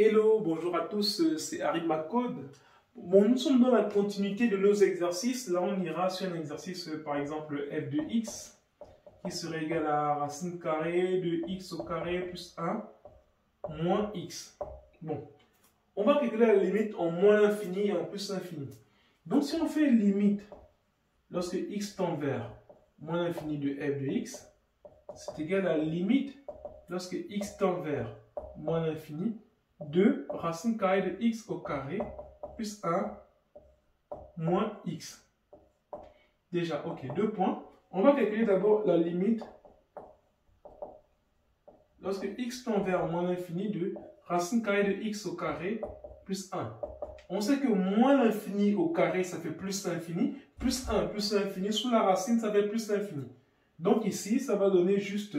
Hello, bonjour à tous, c'est Harry Macode. Bon, nous sommes dans la continuité de nos exercices. Là, on ira sur un exercice, par exemple, f de x, qui serait égal à racine carrée de x au carré plus 1 moins x. Bon, on va calculer la limite en moins l'infini et en plus l'infini. Donc, si on fait limite lorsque x tend vers moins l'infini de f de x, c'est égal à la limite lorsque x tend vers moins l'infini de racine carrée de x au carré plus 1 moins x. Déjà, ok, 2 points. On va calculer d'abord la limite lorsque x tend vers moins l'infini de racine carrée de x au carré plus 1. On sait que moins l'infini au carré, ça fait plus l'infini. Plus 1 plus l'infini, sous la racine, ça fait plus l'infini. Donc ici, ça va donner juste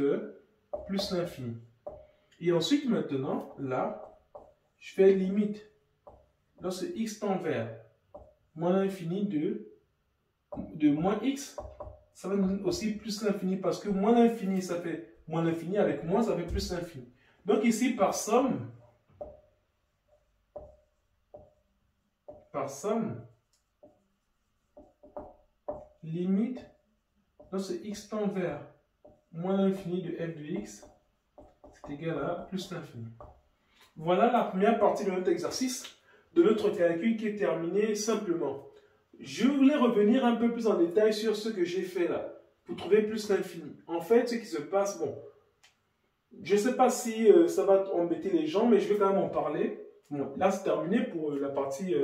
plus l'infini. Et ensuite, maintenant, là, je fais limite lorsque x tend vers moins l'infini de moins x, ça va nous donner aussi plus l'infini parce que moins l'infini, ça fait moins l'infini, avec moins, ça fait plus l'infini. Donc ici, par somme, limite lorsque x tend vers moins l'infini de f de x, c'est égal à plus l'infini. Voilà la première partie de notre exercice, de notre calcul qui est terminé simplement. Je voulais revenir un peu plus en détail sur ce que j'ai fait là, pour trouver plus l'infini. En fait, ce qui se passe, bon, je ne sais pas si ça va embêter les gens, mais je vais quand même en parler. Bon, là, c'est terminé pour la partie,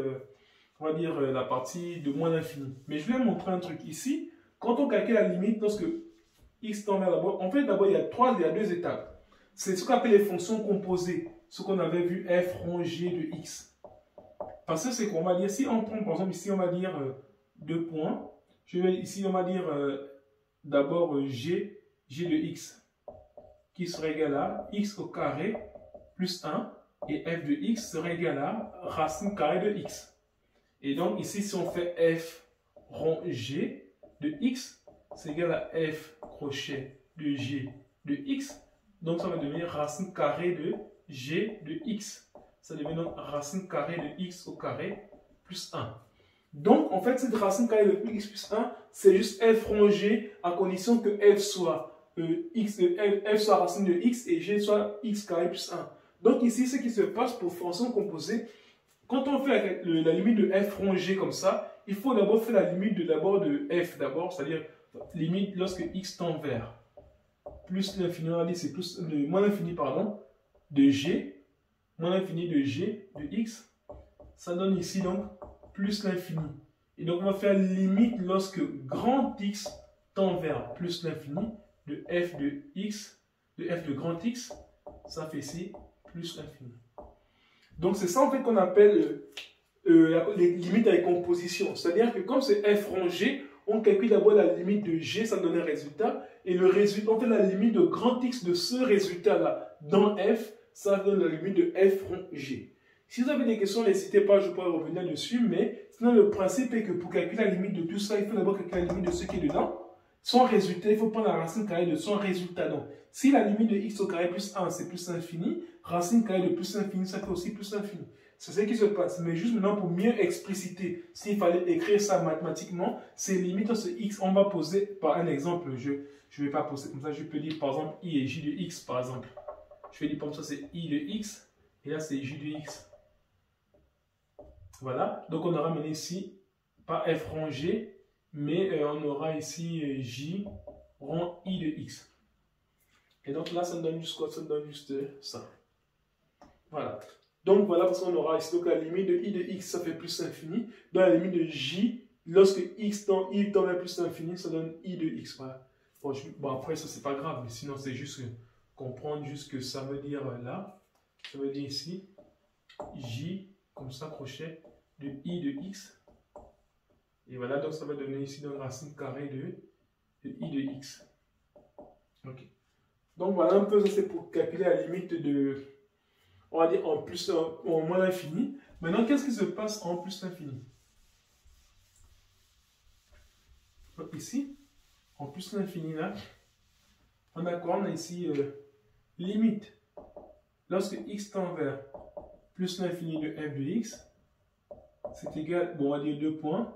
on va dire, la partie de moins l'infini. Mais je vais montrer un truc ici. Quand on calcule la limite, lorsque x tend vers d'abord, en fait, d'abord, il y a deux étapes. C'est ce qu'on appelle les fonctions composées, ce qu'on avait vu f rond g de x. Parce que c'est qu'on va dire, si on prend par exemple ici, on va dire 2 points. Ici, on va dire d'abord g de x, qui serait égal à x au carré plus 1, et f de x serait égal à racine carrée de x. Et donc ici, si on fait f rond g de x, c'est égal à f crochet de g de x. Donc ça va devenir racine carrée de g de x. Ça devient donc racine carrée de x au carré plus 1. Donc en fait, cette racine carrée de x plus 1, c'est juste f rond g à condition que f soit, f soit racine de x et g soit x carré plus 1. Donc ici, ce qui se passe pour fonction composée, quand on fait la limite de f rond g comme ça, il faut d'abord faire la limite de f d'abord, c'est-à-dire limite lorsque x tend vers plus l'infini, on va dire c'est plus moins l'infini, pardon, de g, moins l'infini de g de x, ça donne ici donc plus l'infini. Et donc on va faire limite lorsque grand x tend vers plus l'infini de f de x, de f de grand x, ça fait ici plus l'infini. Donc c'est ça en fait qu'on appelle les limites avec composition. C'est-à-dire que comme c'est f rond g, on calcule d'abord la limite de g, ça donne un résultat. Et le résultat, on fait la limite de grand x de ce résultat-là dans f, ça donne la limite de f rond g. Si vous avez des questions, n'hésitez pas, je pourrais revenir dessus. Mais sinon, le principe est que pour calculer la limite de tout ça, il faut d'abord calculer la limite de ce qui est dedans. Son résultat, il faut prendre la racine carrée de son résultat. Donc, si la limite de x au carré plus 1, c'est plus l'infini, racine carrée de plus l'infini, ça fait aussi plus l'infini. C'est ce qui se passe. Mais juste maintenant, pour mieux expliciter, s'il fallait écrire ça mathématiquement, c'est limite ce x, on va poser par un exemple. Je ne vais pas poser comme ça, je peux dire par exemple i et j de x, par exemple. Je vais dire comme ça, c'est i de x, et là c'est j de x. Voilà, donc on aura mené ici, pas f rond g, mais on aura ici j rond i de x. Et donc là, ça me donne juste quoi? Ça me donne juste ça. Voilà. Donc voilà, parce qu'on aura ici donc la limite de i de x, ça fait plus l'infini. Dans la limite de j, lorsque x tend vers plus l'infini, ça donne i de x. Voilà. Bon, après, ça, c'est pas grave, mais sinon, c'est juste comprendre juste que ça veut dire là. Ça veut dire ici, j, comme ça, crochet, de i de x. Et voilà, donc ça va donner ici donc racine carrée de i de x. Ok. Donc voilà un peu, ça c'est pour calculer la limite de, on va dire en plus, en moins l'infini. Maintenant, qu'est-ce qui se passe en plus l'infini? Donc ici, en plus l'infini là, on a quoi? On a ici limite lorsque x tend vers plus l'infini de f de x, c'est égal, bon, on va dire 2 points.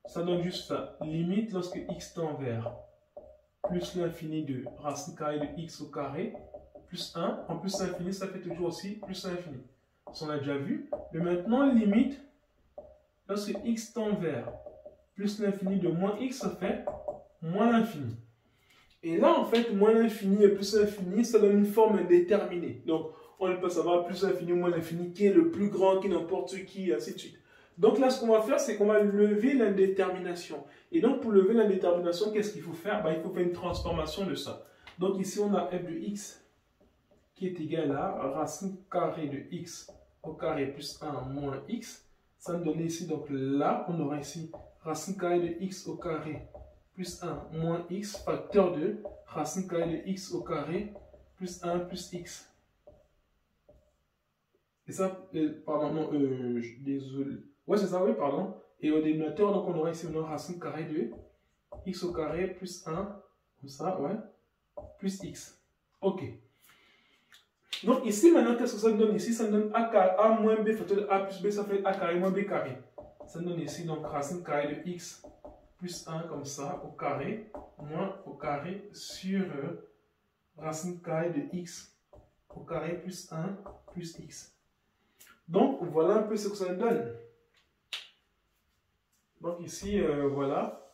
Ça donne juste ça. Limite lorsque x tend vers plus l'infini de racine carrée de x au carré, plus 1. En plus l'infini, ça fait toujours aussi plus l'infini. Ça, on a déjà vu. Mais maintenant, limite, lorsque x tend vers plus l'infini de moins x, ça fait moins l'infini. Et là, en fait, moins l'infini et plus l'infini, ça donne une forme indéterminée. Donc, on peut savoir plus l'infini ou moins l'infini, qui est le plus grand, qui n'importe qui, et ainsi de suite. Donc là, ce qu'on va faire, c'est qu'on va lever l'indétermination. Et donc, pour lever l'indétermination, qu'est-ce qu'il faut faire? Il faut faire une transformation de ça. Donc ici, on a f de x qui est égal à racine carrée de x au carré plus 1 moins x. Ça nous donne ici, donc là, on aura ici racine carrée de x au carré plus 1 moins x, facteur de racine carrée de x au carré plus 1 plus x. Et ça, pardon, non, désolé. Ouais, c'est ça, oui, pardon. Et au dénominateur, donc on aura ici une racine carrée de x au carré plus 1, comme ça, ouais, plus x. Ok. Donc ici, maintenant, qu'est-ce que ça nous donne ici? Ça nous donne a moins b facteur de a plus b, ça fait a carré moins b carré. Ça nous donne ici, donc, racine carrée de x plus 1, comme ça, au carré, moins au carré sur racine carrée de x au carré plus 1 plus x. Donc, voilà un peu ce que ça nous donne. Donc ici, voilà.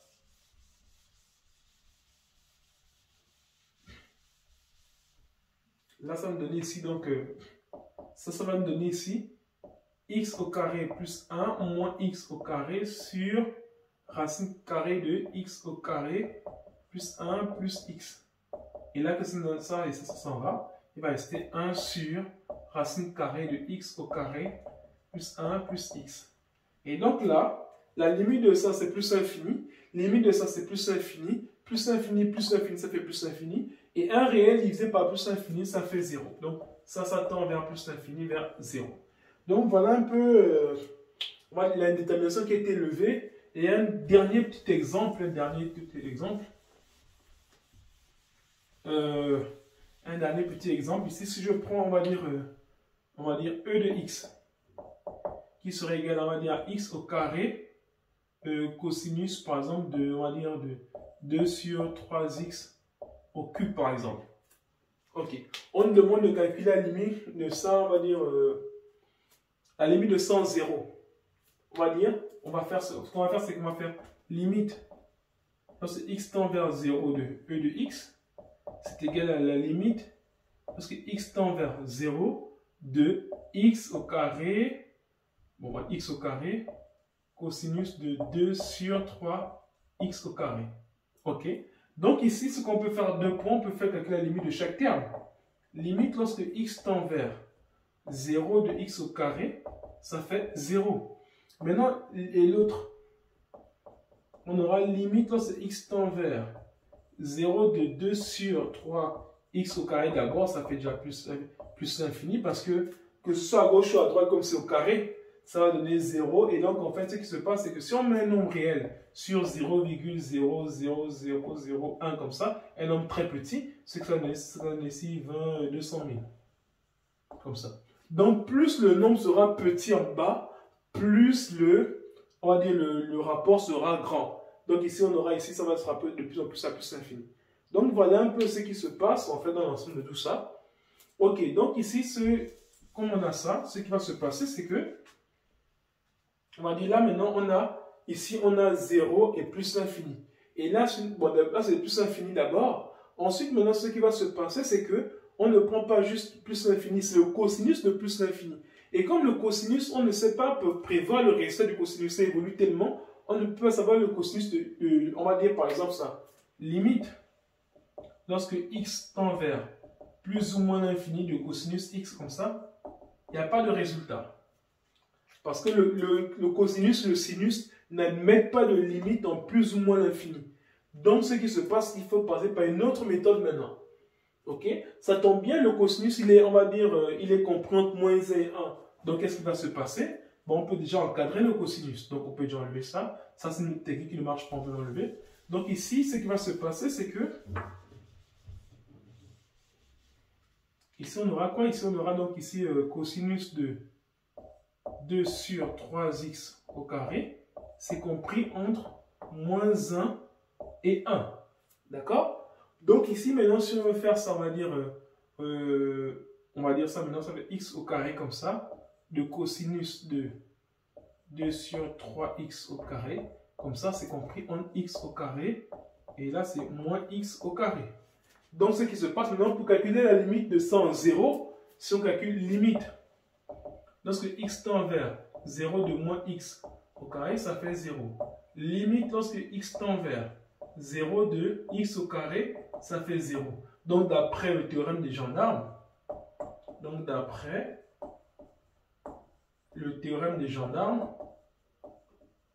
Là, ça va me donner ici, donc, ça va me donner ici x au carré plus 1 moins x au carré sur racine carrée de x au carré plus 1 plus x. Et là, que ça donne ça, et ça s'en va, il va rester 1 sur racine carrée de x au carré plus 1 plus x. Et donc là, la limite de ça, c'est plus infini. Limite de ça, c'est plus infini. Plus infini, ça fait plus infini. Et 1 réel divisé par plus infini, ça fait 0. Donc, ça tend vers plus infini, vers 0. Donc, voilà un peu l'indétermination qui a été levée. Et un dernier petit exemple. Un dernier petit exemple. Ici, si je prends, on va dire e de x, qui serait égal, on va dire, à x au carré, cosinus, par exemple, on va dire, de 2 sur 3x au cube, par exemple. Ok. On nous demande de calculer la limite de ça, on va dire, la limite de 100, 0. On va dire, ce qu'on va faire, c'est qu'on va faire limite, lorsque x tend vers 0 de e de x, c'est égal à la limite, lorsque x tend vers 0 de x au carré, bon, x au carré, cosinus de 2 sur 3 x au carré. Ok. Donc ici, ce qu'on peut faire 2 points, on peut faire calculer la limite de chaque terme. Limite lorsque x tend vers 0 de x au carré, ça fait 0. Maintenant, et l'autre, on aura limite lorsque x tend vers 0 de 2 sur 3 x au carré. D'abord, ça fait déjà plus l'infini parce que ce soit à gauche ou à droite, comme c'est au carré, ça va donner 0. Et donc, en fait, ce qui se passe, c'est que si on met un nombre réel sur 0,00001 comme ça, un nombre très petit, c'est que ça donne ici 20, 200 000. Comme ça. Donc, plus le nombre sera petit en bas, plus on va dire le rapport sera grand. Donc ici, on aura ici, ça va se rappeler de plus en plus à plus l'infini. Donc, voilà un peu ce qui se passe, en fait, dans l'ensemble de tout ça. Ok, donc ici, comme on a ça, ce qui va se passer, c'est que on va dire là, maintenant, ici, on a 0 et plus l'infini. Et là, là c'est plus l'infini d'abord. Ensuite, maintenant, ce qui va se passer, c'est que on ne prend pas juste plus l'infini, c'est le cosinus de plus l'infini. Et comme le cosinus, on ne sait pas prévoir le résultat du cosinus, ça évolue tellement, on ne peut pas savoir le cosinus on va dire par exemple ça, limite, lorsque x tend vers plus ou moins l'infini de cosinus x comme ça, il n'y a pas de résultat. Parce que le cosinus, le sinus n'admettent pas de limite en plus ou moins l'infini. Donc, ce qui se passe, il faut passer par une autre méthode maintenant. Ok? Ça tombe bien, le cosinus, on va dire, il est compris entre moins 1 et 1. Donc, qu'est-ce qui va se passer? Bon, on peut déjà encadrer le cosinus. Donc, on peut déjà enlever ça. Ça, c'est une technique qui ne marche pas, on peut l'enlever. Donc, ici, ce qui va se passer, c'est que ici, on aura quoi? Ici, on aura donc ici cosinus de 2 sur 3x au carré, c'est compris entre moins 1 et 1. D'accord? Donc ici, maintenant, si on veut faire ça, on va dire ça maintenant, ça fait x au carré comme ça. Le cosinus de 2 sur 3x au carré. Comme ça, c'est compris en x au carré. Et là, c'est moins x au carré. Donc, ce qui se passe maintenant, pour calculer la limite de 100 en 0, si on calcule limite, lorsque x tend vers 0 de moins x au carré, ça fait 0. Limite, lorsque x tend vers 0 de x au carré, ça fait 0. Donc, d'après le théorème des gendarmes,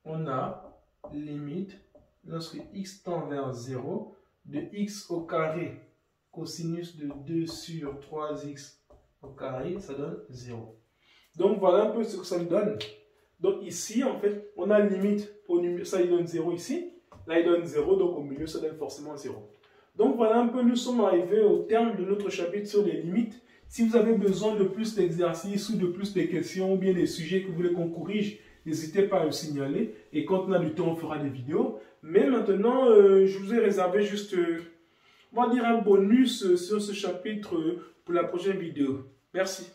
on a limite, lorsque x tend vers 0, de x au carré, cosinus de 2 sur 3x au carré, ça donne 0. Donc, voilà un peu ce que ça nous donne. Donc, ici, en fait, on a limite, ça il donne 0 ici. Là, il donne 0, donc au milieu, ça donne forcément 0. Donc, voilà un peu, nous sommes arrivés au terme de notre chapitre sur les limites. Si vous avez besoin de plus d'exercices ou de plus de questions ou bien des sujets que vous voulez qu'on corrige, n'hésitez pas à le signaler. Et quand on a du temps, on fera des vidéos. Mais maintenant, je vous ai réservé juste, on va dire, un bonus sur ce chapitre pour la prochaine vidéo. Merci.